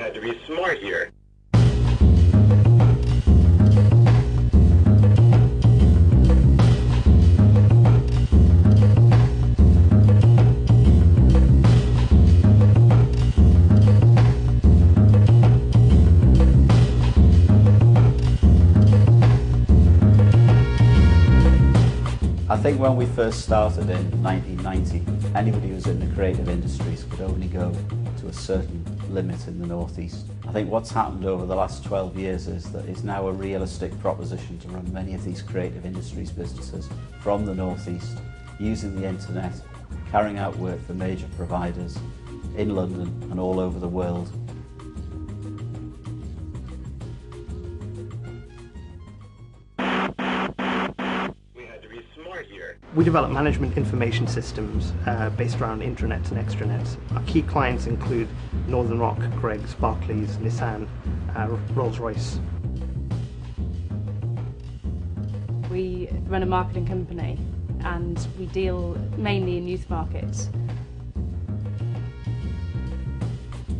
had to be smart here. I think when we first started in 1990, anybody who was in the creative industries could only go to a certain limit in the northeast. I think what's happened over the last 12 years is that it's now a realistic proposition to run many of these creative industries businesses from the northeast, using the internet, carrying out work for major providers in London and all over the world. We develop management information systems based around intranets and extranets. Our key clients include Northern Rock, Greggs, Barclays, Nissan, Rolls-Royce. We run a marketing company and we deal mainly in youth markets.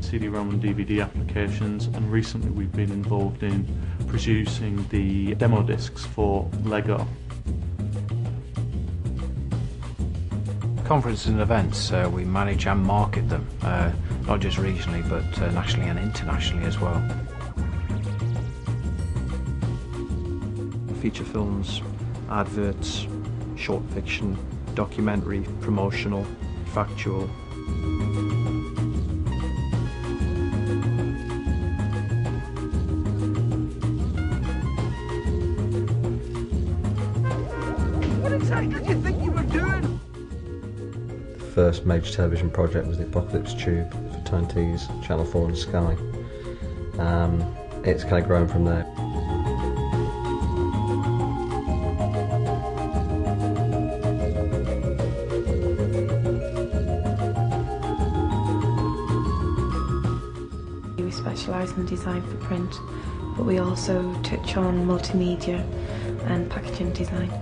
CD-ROM and DVD applications, and recently we've been involved in producing the demo discs for Lego. Conferences and events, we manage and market them, not just regionally but nationally and internationally as well. Feature films, adverts, short fiction, documentary, promotional, factual. What exactly did you think you were doing? First major television project was the Apocalypse Tube for Tyne Tees, Channel 4 and Sky. It's kind of grown from there. We specialise in design for print, but we also touch on multimedia and packaging design.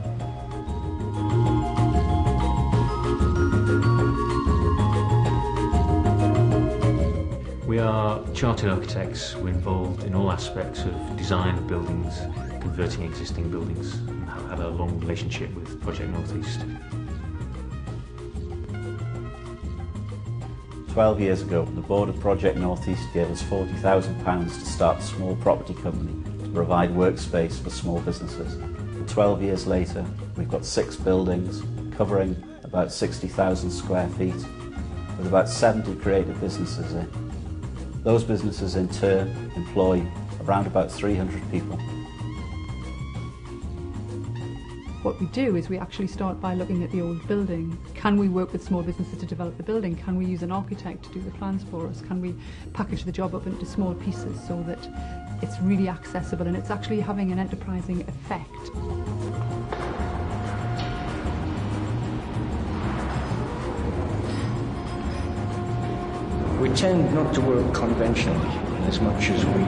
We are chartered architects. We're involved in all aspects of design of buildings, converting existing buildings, and have had a long relationship with Project Northeast. 12 years ago, the board of Project Northeast gave us £40,000 to start a small property company to provide workspace for small businesses. And 12 years later, we've got 6 buildings covering about 60,000 square feet with about 70 creative businesses in. Those businesses in turn employ around about 300 people. What we do is we actually start by looking at the old building. Can we work with small businesses to develop the building? Can we use an architect to do the plans for us? Can we package the job up into small pieces so that it's really accessible and it's actually having an enterprising effect? We tend not to work conventionally as much as we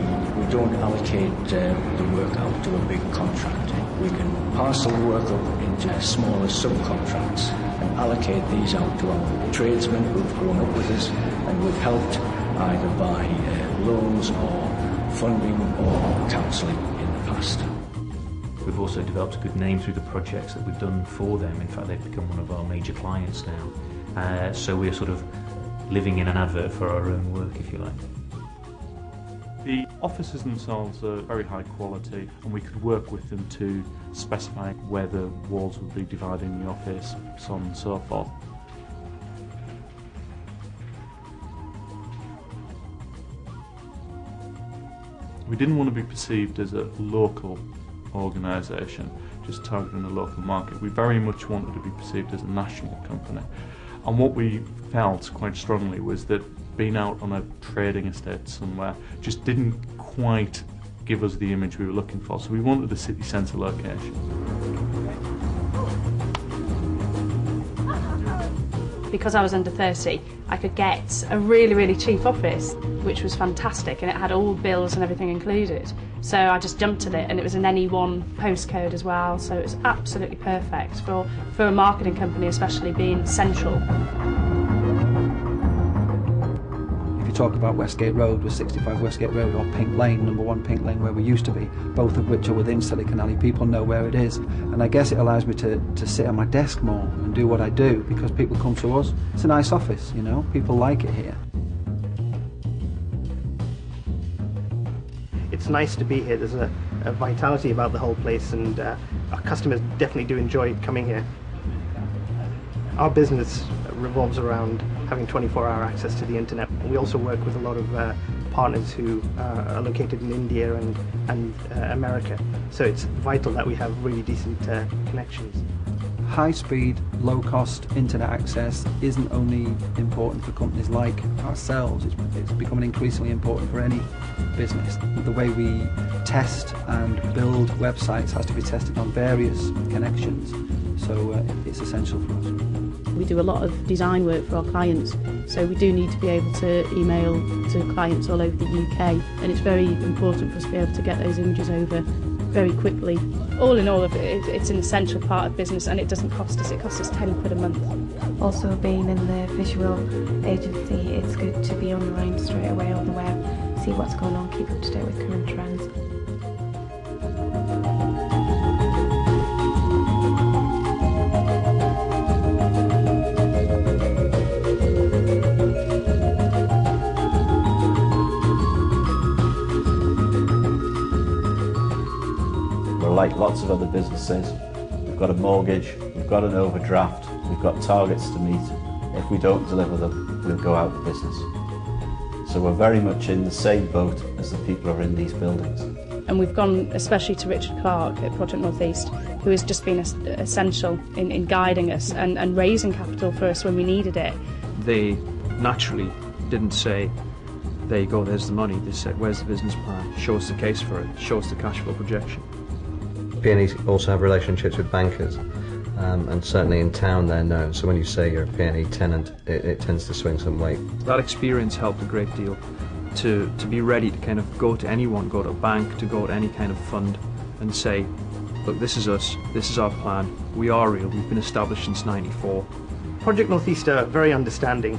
don't allocate the work out to a big contractor. We can parcel the work up into smaller subcontracts and allocate these out to our tradesmen who've grown up with us and we've helped either by loans or funding or counselling in the past. We've also developed a good name through the projects that we've done for them. In fact, they've become one of our major clients now. So we're sort of living in an advert for our own work, if you like. The offices themselves are very high quality, and we could work with them to specify where the walls would be dividing the office, so on and so forth. We didn't want to be perceived as a local organisation, just targeting a local market. We very much wanted to be perceived as a national company. And what we felt quite strongly was that being out on a trading estate somewhere just didn't quite give us the image we were looking for. So we wanted a city centre location. Because I was under 30, I could get a really, really cheap office, which was fantastic, and it had all bills and everything included. So I just jumped at it, and it was an NE1 postcode as well, so it was absolutely perfect for a marketing company, especially being central. If you're talk about Westgate Road with 65 Westgate Road, or Pink Lane, number 1 Pink Lane, where we used to be, both of which are within Silicon Alley. People know where it is, and I guess it allows me to sit at my desk more and do what I do because people come to us. It's a nice office, you know, people like it here. It's nice to be here. There's a vitality about the whole place, and our customers definitely do enjoy coming here. Our business revolves around having 24-hour access to the internet. We also work with a lot of partners who are located in India and America, so it's vital that we have really decent connections. High-speed, low-cost internet access isn't only important for companies like ourselves, it's becoming increasingly important for any business. The way we test and build websites has to be tested on various connections, so it's essential for us. We do a lot of design work for our clients, so we do need to be able to email to clients all over the UK, and it's very important for us to be able to get those images over very quickly. All in all, it's an essential part of business, and it doesn't cost us. It costs us £10 a month. Also, being in the visual agency, it's good to be on the line straight away on the web, see what's going on, keep up to date with current trends. Like lots of other businesses, we've got a mortgage, we've got an overdraft, we've got targets to meet. If we don't deliver them, we'll go out of business. So we're very much in the same boat as the people who are in these buildings. And we've gone especially to Richard Clark at Project North East, who has just been essential in guiding us and raising capital for us when we needed it. They naturally didn't say, there you go, there's the money. They said, where's the business plan? Show us the case for it, show us the cash flow projection. PNE also have relationships with bankers, and certainly in town they're known, so when you say you're a PNE tenant, it tends to swing some weight. That experience helped a great deal to be ready to kind of go to anyone, go to a bank, to go to any kind of fund and say, look, this is us, this is our plan, we are real, we've been established since '94. Project North East are very understanding.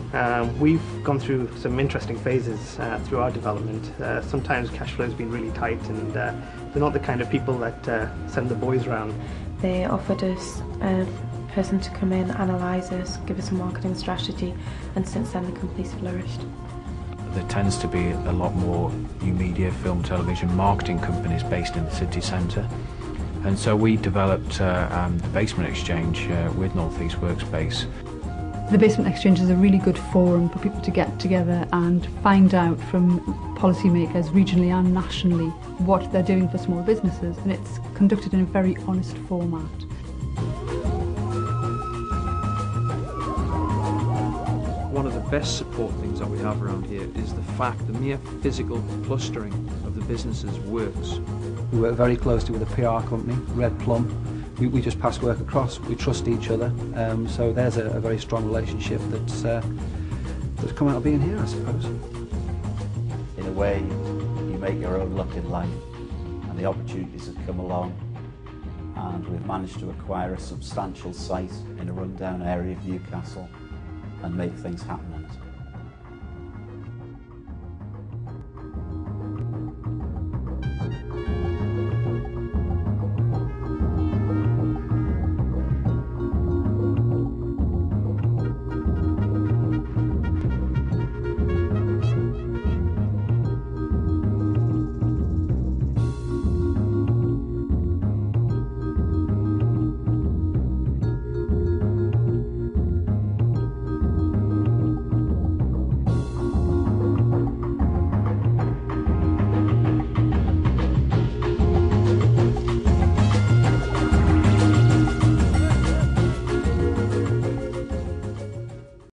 We've gone through some interesting phases through our development. Sometimes cash flow has been really tight, and they're not the kind of people that send the boys around. They offered us a person to come in, analyse us, give us a marketing strategy, and since then the company's flourished. There tends to be a lot more new media, film, television, marketing companies based in the city centre. And so we developed the Basement Exchange with North East Workspace. The Basement Exchange is a really good forum for people to get together and find out from policymakers regionally and nationally what they're doing for small businesses, and it's conducted in a very honest format. One of the best support things that we have around here is the fact the mere physical clustering of the businesses works. We work very closely with a PR company, Red Plum. We just pass work across, we trust each other, so there's a very strong relationship that's come out of being here, I suppose. In a way, you make your own luck in life, and the opportunities have come along, and we've managed to acquire a substantial site in a rundown area of Newcastle and make things happen on it.